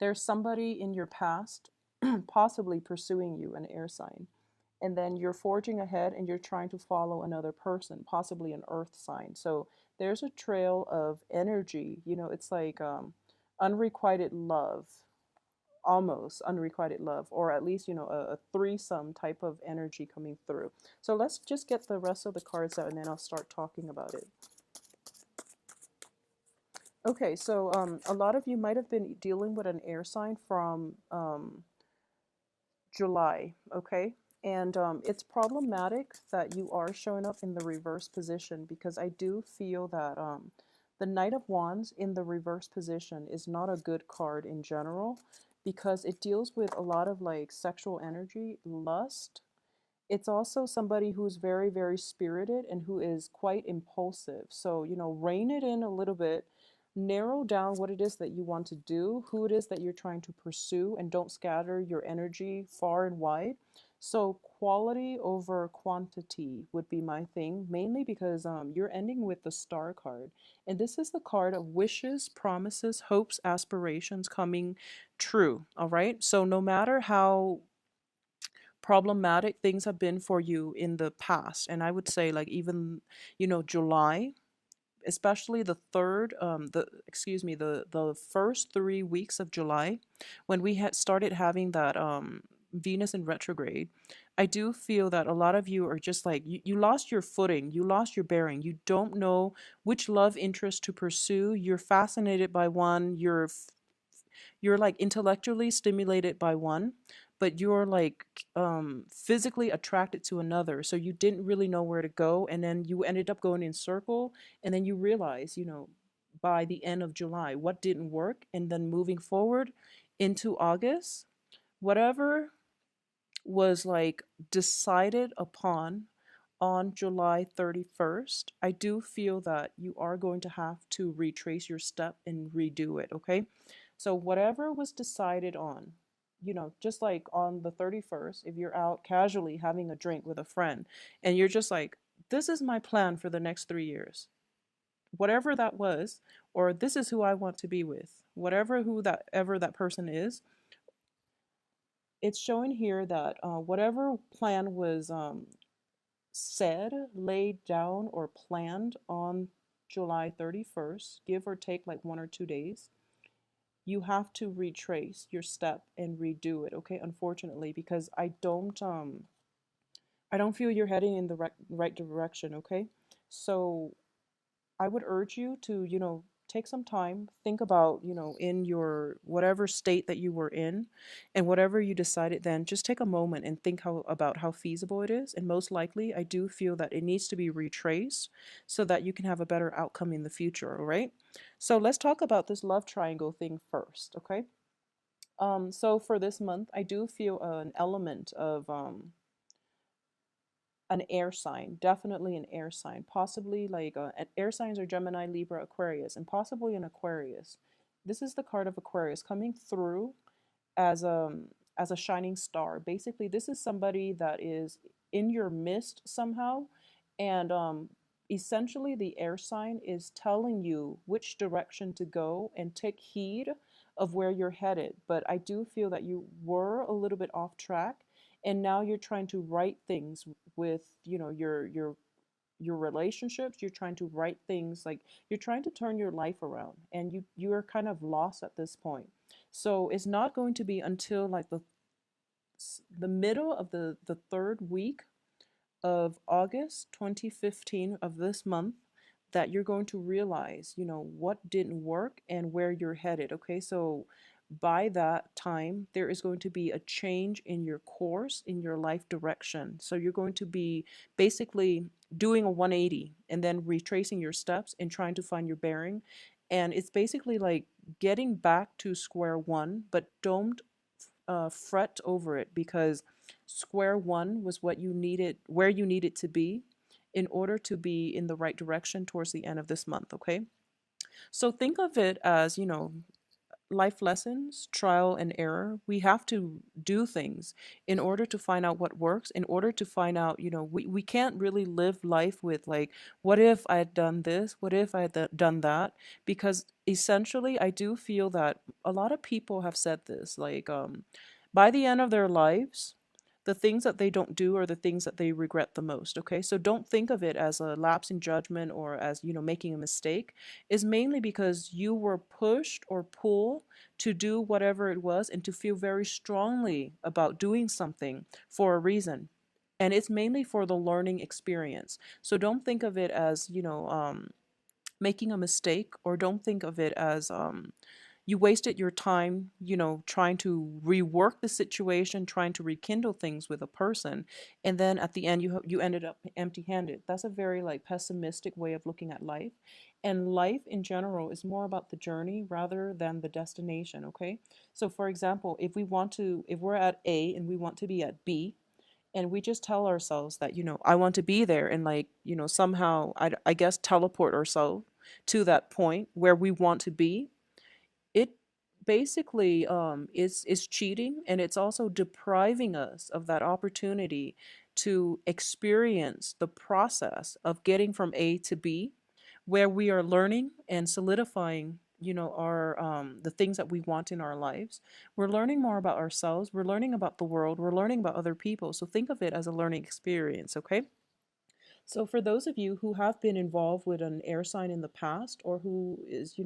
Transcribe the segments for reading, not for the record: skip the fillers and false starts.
There's somebody in your past possibly pursuing you, an air sign. And then you're forging ahead and you're trying to follow another person, possibly an earth sign. So there's a trail of energy. It's like unrequited love, almost unrequited love, or at least, a threesome type of energy coming through. So let's just get the rest of the cards out and then I'll start talking about it. Okay, so a lot of you might have been dealing with an air sign from July, okay? And it's problematic that you are showing up in the reverse position because I do feel that the Knight of Wands in the reverse position is not a good card in general because it deals with a lot of like sexual energy, lust. It's also somebody who's very, very spirited and who is quite impulsive. So, rein it in a little bit, narrow down what it is that you want to do, who it is that you're trying to pursue, and don't scatter your energy far and wide. So, quality over quantity would be my thing, mainly because you're ending with the Star card. And this is the card of wishes, promises, hopes, aspirations coming true. All right. So, no matter how problematic things have been for you in the past, and I would say like even July, especially the third the excuse me the first 3 weeks of July, when we had started having that Venus in retrograde. I do feel that a lot of you are just like you lost your footing, you lost your bearing, you don't know which love interest to pursue. You're fascinated by one, you're like intellectually stimulated by one, but you're like physically attracted to another, so you didn't really know where to go, and then you ended up going in circle, and then you realize, by the end of July what didn't work, and then moving forward into August, whatever was like decided upon on July 31st, I do feel that you are going to have to retrace your step and redo it, okay? So, whatever was decided on, just like on the 31st, if you're out casually having a drink with a friend and you're just like, this is my plan for the next 3 years, whatever that was, or this is who I want to be with, whatever who that ever that person is, it's showing here that whatever plan was said, laid down, or planned on July 31st, give or take like 1 or 2 days, you have to retrace your step and redo it, okay? Unfortunately, because I don't feel you're heading in the right direction, okay? So I would urge you to, take some time, think about, in your whatever state that you were in, and whatever you decided then, just take a moment and think about how feasible it is. And most likely, I do feel that it needs to be retraced so that you can have a better outcome in the future, all right? So let's talk about this love triangle thing first, okay? So for this month, I do feel an element of an air sign, definitely an air sign, possibly like air signs are Gemini, Libra, Aquarius, and possibly an Aquarius. This is the card of Aquarius coming through as a shining star. Basically, this is somebody that is in your midst somehow, and essentially the air sign is telling you which direction to go and take heed of where you're headed. But I do feel that you were a little bit off track, and now you're trying to right things with your relationships. You're trying to right things, like you're trying to turn your life around, and you're kind of lost at this point. So it's not going to be until like the middle of the third week of August 2015 of this month that you're going to realize, what didn't work and where you're headed. Okay, so by that time, there is going to be a change in your course, in your life direction. So you're going to be basically doing a 180 and then retracing your steps and trying to find your bearing. And it's basically like getting back to square one, but don't fret over it, because square one was what you needed, where you needed to be in order to be in the right direction towards the end of this month, okay? So think of it as, life lessons, trial and error. We have to do things in order to find out what works, in order to find out, we can't really live life with like, what if I had done this? What if I had done that? Because essentially, I do feel that a lot of people have said this, like, by the end of their lives, the things that they don't do are the things that they regret the most. Okay. So don't think of it as a lapse in judgment or as, making a mistake. Is mainly because you were pushed or pulled to do whatever it was and to feel very strongly about doing something for a reason. And it's mainly for the learning experience. So don't think of it as, making a mistake, or don't think of it as you wasted your time, trying to rework the situation, trying to rekindle things with a person, and then at the end you ended up empty-handed. That's a very like pessimistic way of looking at life. And life in general is more about the journey rather than the destination, okay? So for example, if we're at A and we want to be at B, and we just tell ourselves that, I want to be there, and like, somehow I guess teleport ourselves to that point where we want to be. It basically is cheating, and it's also depriving us of that opportunity to experience the process of getting from A to B, where we are learning and solidifying, our the things that we want in our lives. We're learning more about ourselves, we're learning about the world, we're learning about other people. So think of it as a learning experience, okay? So for those of you who have been involved with an air sign in the past, or who is,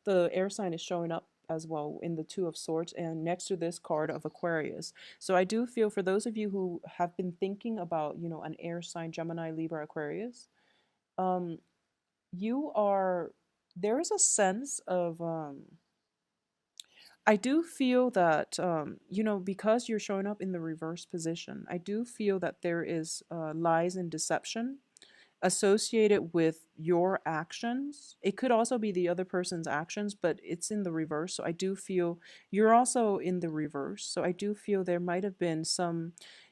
the air sign is showing up as well in the Two of Swords and next to this card of Aquarius. So I do feel for those of you who have been thinking about, an air sign, Gemini, Libra, Aquarius, um, you are, there is a sense of, I do feel that, because you're showing up in the reverse position, I do feel that there is lies and deception associated with your actions. It could also be the other person's actions, but it's in the reverse. So I do feel you're also in the reverse. So I do feel there might have been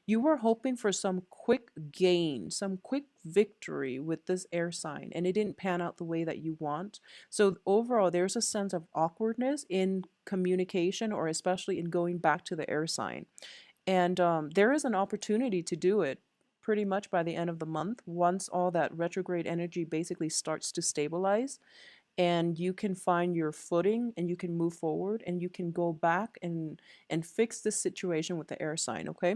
you were hoping for some quick gain, some quick victory with this air sign, and it didn't pan out the way that you want. So overall, there's a sense of awkwardness in communication, or especially in going back to the air sign. And there is an opportunity to do it pretty much by the end of the month, once all that retrograde energy basically starts to stabilize, and you can find your footing and you can move forward and you can go back and fix this situation with the air sign, okay?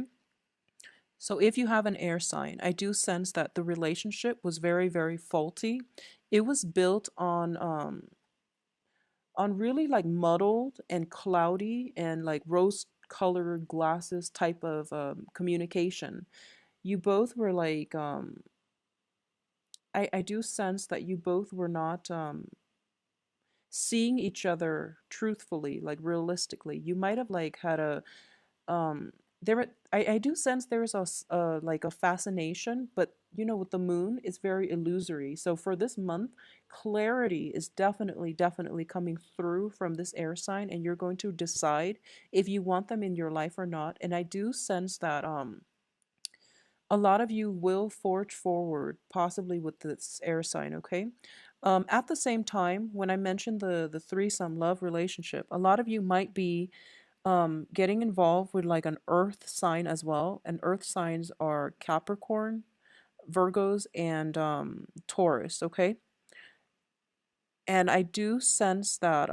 So if you have an air sign, I do sense that the relationship was very, very faulty. It was built on really like muddled and cloudy and like rose colored glasses type of communication. You both were like, I do sense that you both were not seeing each other truthfully, like realistically. You might have like had a um there I do sense there is like a fascination, but with the moon it's very illusory. So for this month, clarity is definitely coming through from this air sign, and you're going to decide if you want them in your life or not. And I do sense that a lot of you will forge forward, possibly with this air sign, okay? At the same time, when I mentioned the threesome love relationship, a lot of you might be getting involved with like an earth sign as well. And earth signs are Capricorn, Virgos, and Taurus, okay? And I do sense that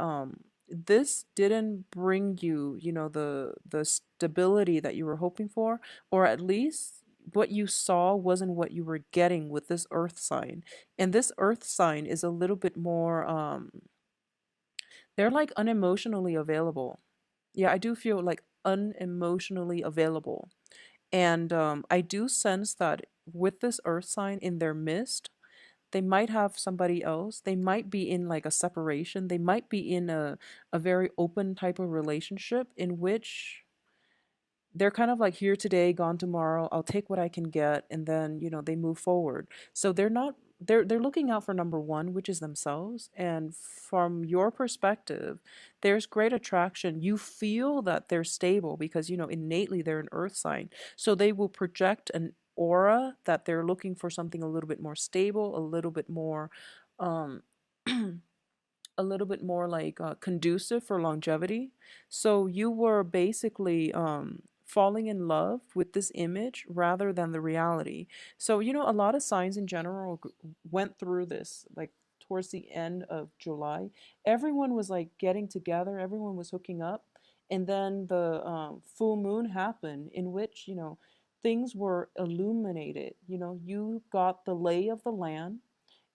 this didn't bring you, the stability that you were hoping for, or at least what you saw wasn't what you were getting with this earth sign. And this earth sign is a little bit more they're like unemotionally available. Yeah, I do feel like unemotionally available. And I do sense that with this earth sign in their midst, they might have somebody else. They might be in like a separation. They might be in a very open type of relationship in which they're kind of like here today, gone tomorrow. I'll take what I can get, and then they move forward. So they're not they're looking out for number one, which is themselves. And from your perspective, there's great attraction. You feel that they're stable because innately they're an earth sign. So they will project an aura that they're looking for something a little bit more stable, a little bit more um a little bit more like conducive for longevity. So you were basically falling in love with this image rather than the reality. So, you know, a lot of signs in general went through this, like towards the end of July. Everyone was like getting together, everyone was hooking up. And then the full moon happened, in which, you know, things were illuminated. You know, you got the lay of the land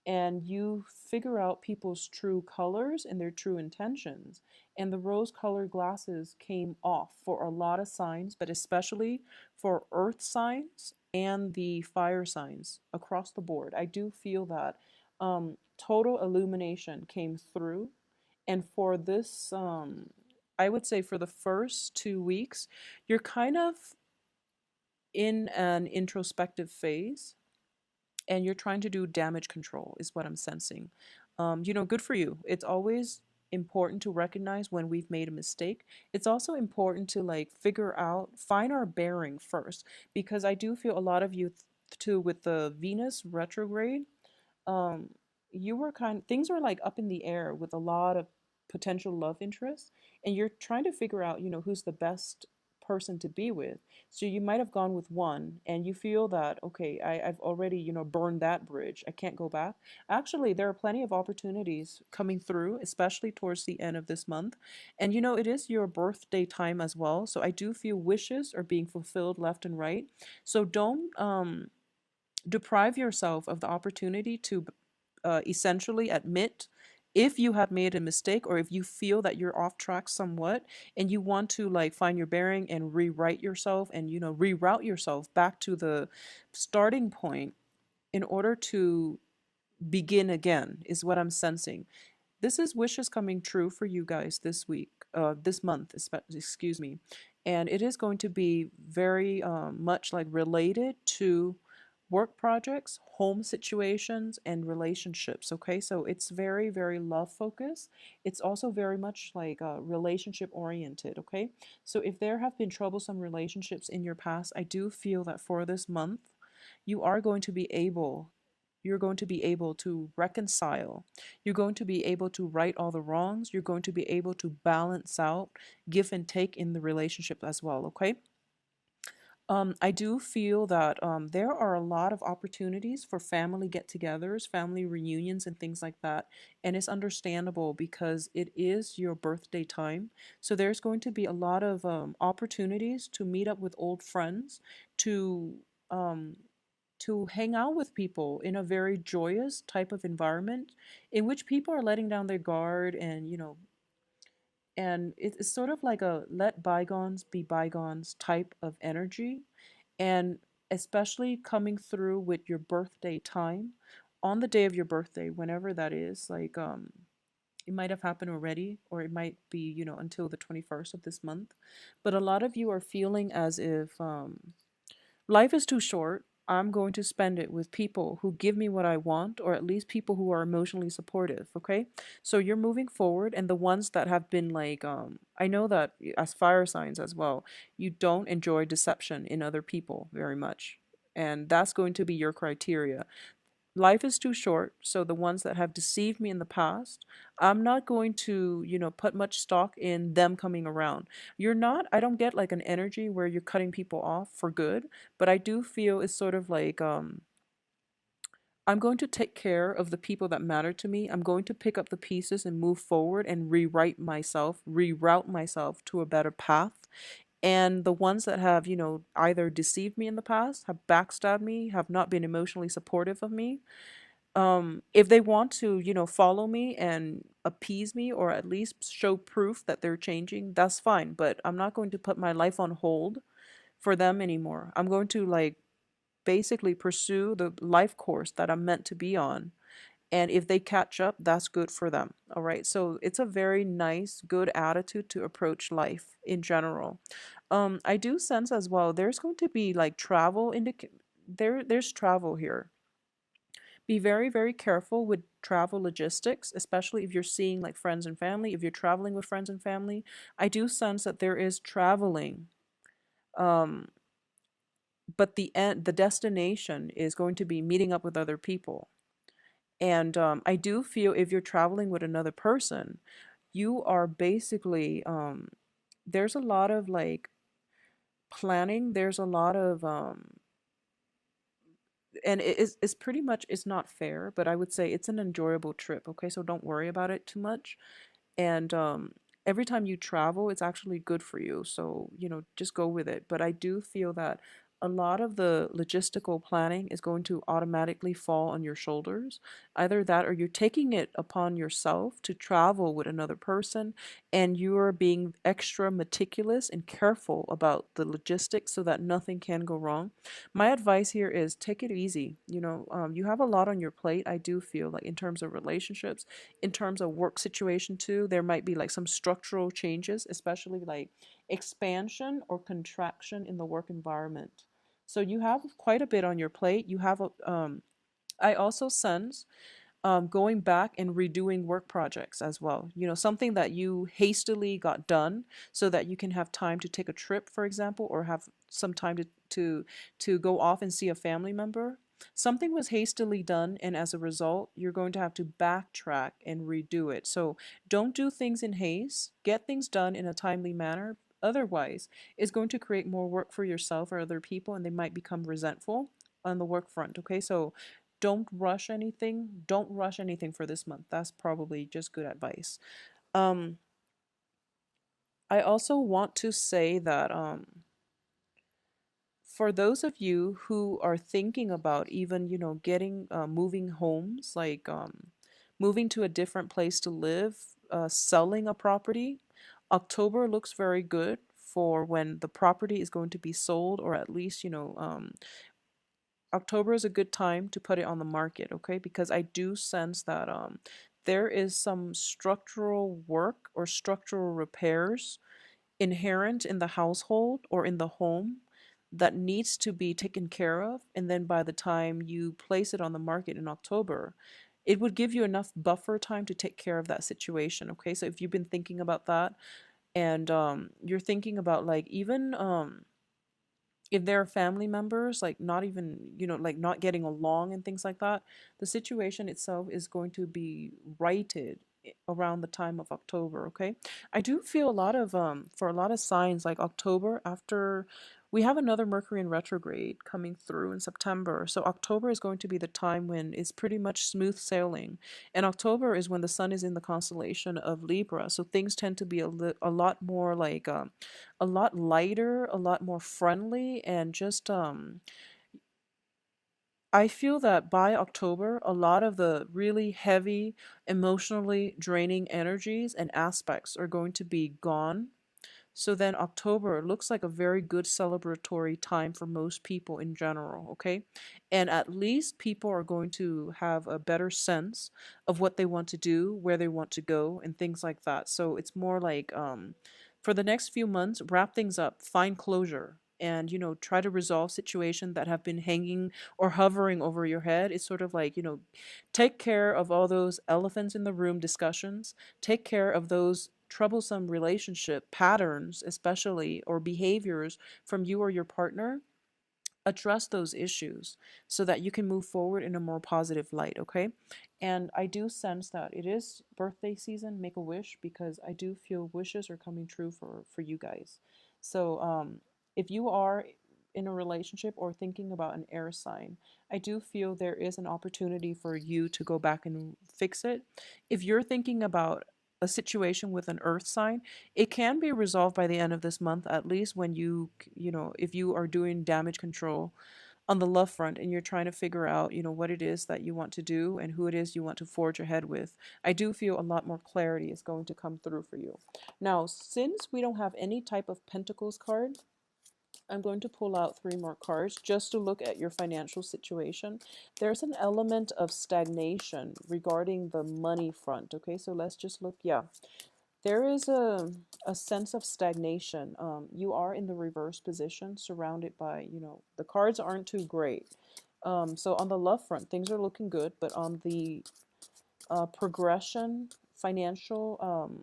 and you figure out people's true colors and their true intentions. And the rose colored glasses came off for a lot of signs, but especially for earth signs and the fire signs across the board. I do feel that total illumination came through. And for this, I would say for the first 2 weeks, you're kind of in an introspective phase and you're trying to do damage control is what I'm sensing. You know, good for you. It's always important to recognize when we've made a mistake. It's also important to like figure out, find our bearing first, because I do feel a lot of you too with the Venus retrograde, um you were kind things were like up in the air with a lot of potential love interests, and you're trying to figure out, you know, who's the best person to be with. So you might have gone with one and you feel that, okay, I've already, you know, burned that bridge, I can't go back. Actually, there are plenty of opportunities coming through, especially towards the end of this month. And you know, it is your birthday time as well, so I do feel wishes are being fulfilled left and right. So don't deprive yourself of the opportunity to essentially admit if you have made a mistake, or if you feel that you're off track somewhat and you want to like find your bearing and rewrite yourself and, you know, reroute yourself back to the starting point in order to begin again, is what I'm sensing. This is wishes coming true for you guys this week, this month, excuse me. And it is going to be very much like related to work projects, home situations, and relationships. Okay, so it's very, very love focused. It's also very much like relationship oriented. Okay, so if there have been troublesome relationships in your past, I do feel that for this month, you are going to be able you're going to be able to reconcile. You're going to be able to right all the wrongs. You're going to be able to balance out give and take in the relationship as well, okay? I do feel that there are a lot of opportunities for family get togethers, family reunions, and things like that. And it's understandable because it is your birthday time. So there's going to be a lot of opportunities to meet up with old friends, to um, hang out with people in a very joyous type of environment in which people are letting down their guard, and you know, and it's sort of like a let bygones be bygones type of energy. And especially coming through with your birthday time, on the day of your birthday, whenever that is, like it might have happened already, or it might be, you know, until the 21st of this month. But a lot of you are feeling as if life is too short. I'm going to spend it with people who give me what I want, or at least people who are emotionally supportive, okay? So you're moving forward, and the ones that have been like, I know that as fire signs as well, you don't enjoy deception in other people very much. And that's going to be your criteria. Life is too short, so the ones that have deceived me in the past, I'm not going to, you know, put much stock in them coming around. You're not, I don't get like an energy where you're cutting people off for good, but I do feel it's sort of like I'm going to take care of the people that matter to me. I'm going to pick up the pieces and move forward and rewrite myself, reroute myself to a better path. And the ones that have, you know, either deceived me in the past, have backstabbed me, have not been emotionally supportive of me, if they want to, you know, follow me and appease me, or at least show proof that they're changing, that's fine, but I'm not going to put my life on hold for them anymore. I'm going to like basically pursue the life course that I'm meant to be on, and if they catch up, that's good for them. All right, so it's a very nice, good attitude to approach life in general. I do sense as well there's going to be like travel there's travel here. Be very, very careful with travel logistics, especially if you're seeing like friends and family. If you're traveling with friends and family, I do sense that there is traveling, um, but the destination is going to be meeting up with other people. And I do feel if you're traveling with another person, you are basically, there's a lot of like planning, there's a lot of, and it's pretty much, it's not fair, but I would say it's an enjoyable trip. Okay, so don't worry about it too much. And every time you travel, it's actually good for you, so just go with it. But I do feel that a lot of the logistical planning is going to automatically fall on your shoulders. Either that, or you're taking it upon yourself to travel with another person, and you are being extra meticulous and careful about the logistics so that nothing can go wrong. My advice here is take it easy. You have a lot on your plate. I do feel like, in terms of relationships, in terms of work situation too, there might be like some structural changes, especially like expansion or contraction in the work environment. So you have quite a bit on your plate. You have a I also sense going back and redoing work projects as well. Something that you hastily got done so that you can have time to take a trip, for example, or have some time to go off and see a family member. Something was hastily done, and as a result, you're going to have to backtrack and redo it. So don't do things in haste. Get things done in a timely manner. Otherwise, it's going to create more work for yourself or other people, and they might become resentful on the work front. Okay, so don't rush anything. Don't rush anything for this month. That's probably just good advice. Um, I also want to say that for those of you who are thinking about even, getting moving homes, like moving to a different place to live, selling a property, October looks very good for when the property is going to be sold, or at least, October is a good time to put it on the market, okay? Because I do sense that there is some structural work or structural repairs inherent in the household or in the home that needs to be taken care of. And then by the time you place it on the market in October, it would give you enough buffer time to take care of that situation, okay? So if you've been thinking about that, and you're thinking about like even if there are family members like not even, like not getting along and things like that, the situation itself is going to be righted around the time of October, okay? I do feel a lot of for a lot of signs, like October, after we have another Mercury in retrograde coming through in September. So October is going to be the time when it's pretty much smooth sailing. And October is when the sun is in the constellation of Libra. So things tend to be a lot more like a lot lighter, a lot more friendly, and just I feel that by October, a lot of the really heavy, emotionally draining energies and aspects are going to be gone. So then October looks like a very good celebratory time for most people in general, okay? And at least people are going to have a better sense of what they want to do, where they want to go, and things like that. So it's more like for the next few months, wrap things up, find closure, and try to resolve situations that have been hanging or hovering over your head. It's sort of like, take care of all those elephants in the room discussions, take care of those troublesome relationship patterns, especially, or behaviors from you or your partner. Address those issues so that you can move forward in a more positive light, okay? And I do sense that it is birthday season. Make a wish, because I do feel wishes are coming true for you guys. So if you are in a relationship or thinking about an air sign, I do feel there is an opportunity for you to go back and fix it. If you're thinking about a situation with an earth sign, it can be resolved by the end of this month, at least when if you are doing damage control on the love front and you're trying to figure out, what it is that you want to do and who it is you want to forge ahead with. I do feel a lot more clarity is going to come through for you. Now, since we don't have any type of Pentacles card, I'm going to pull out 3 more cards just to look at your financial situation. There's an element of stagnation regarding the money front. Okay, so let's just look. Yeah, there is a sense of stagnation. You are in the reverse position, surrounded by, the cards aren't too great. So on the love front, things are looking good, but on the progression, financial,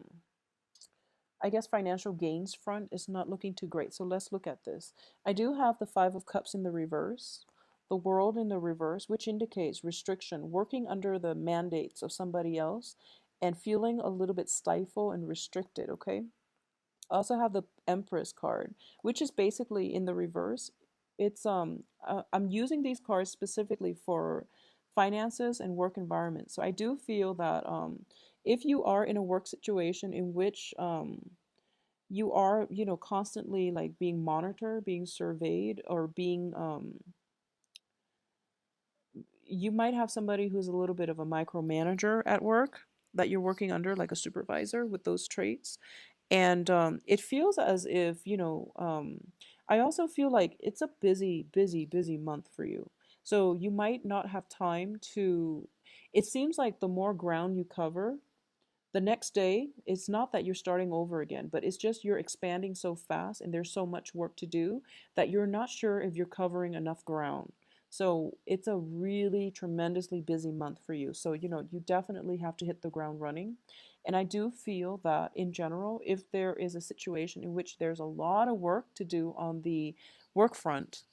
I guess financial gains front is not looking too great. So let's look at this. I do have the 5 of Cups in the reverse. the world in the reverse, which indicates restriction, working under the mandates of somebody else and feeling a little bit stifled and restricted, okay? I also have the Empress card, which is basically in the reverse. It's I'm using these cards specifically for finances and work environment. So I do feel that if you are in a work situation in which you are, you know, constantly like being monitored, being surveyed, or being you might have somebody who's a little bit of a micromanager at work that you're working under, like a supervisor with those traits. And it feels as if, you know, I also feel like it's a busy, busy, busy month for you. So you might not have time to, it seems like the more ground you cover, the next day, it's not that you're starting over again, but it's just you're expanding so fast and there's so much work to do that you're not sure if you're covering enough ground. So it's a really tremendously busy month for you. So, you know, you definitely have to hit the ground running. And I do feel that in general, if there is a situation in which there's a lot of work to do on the work front,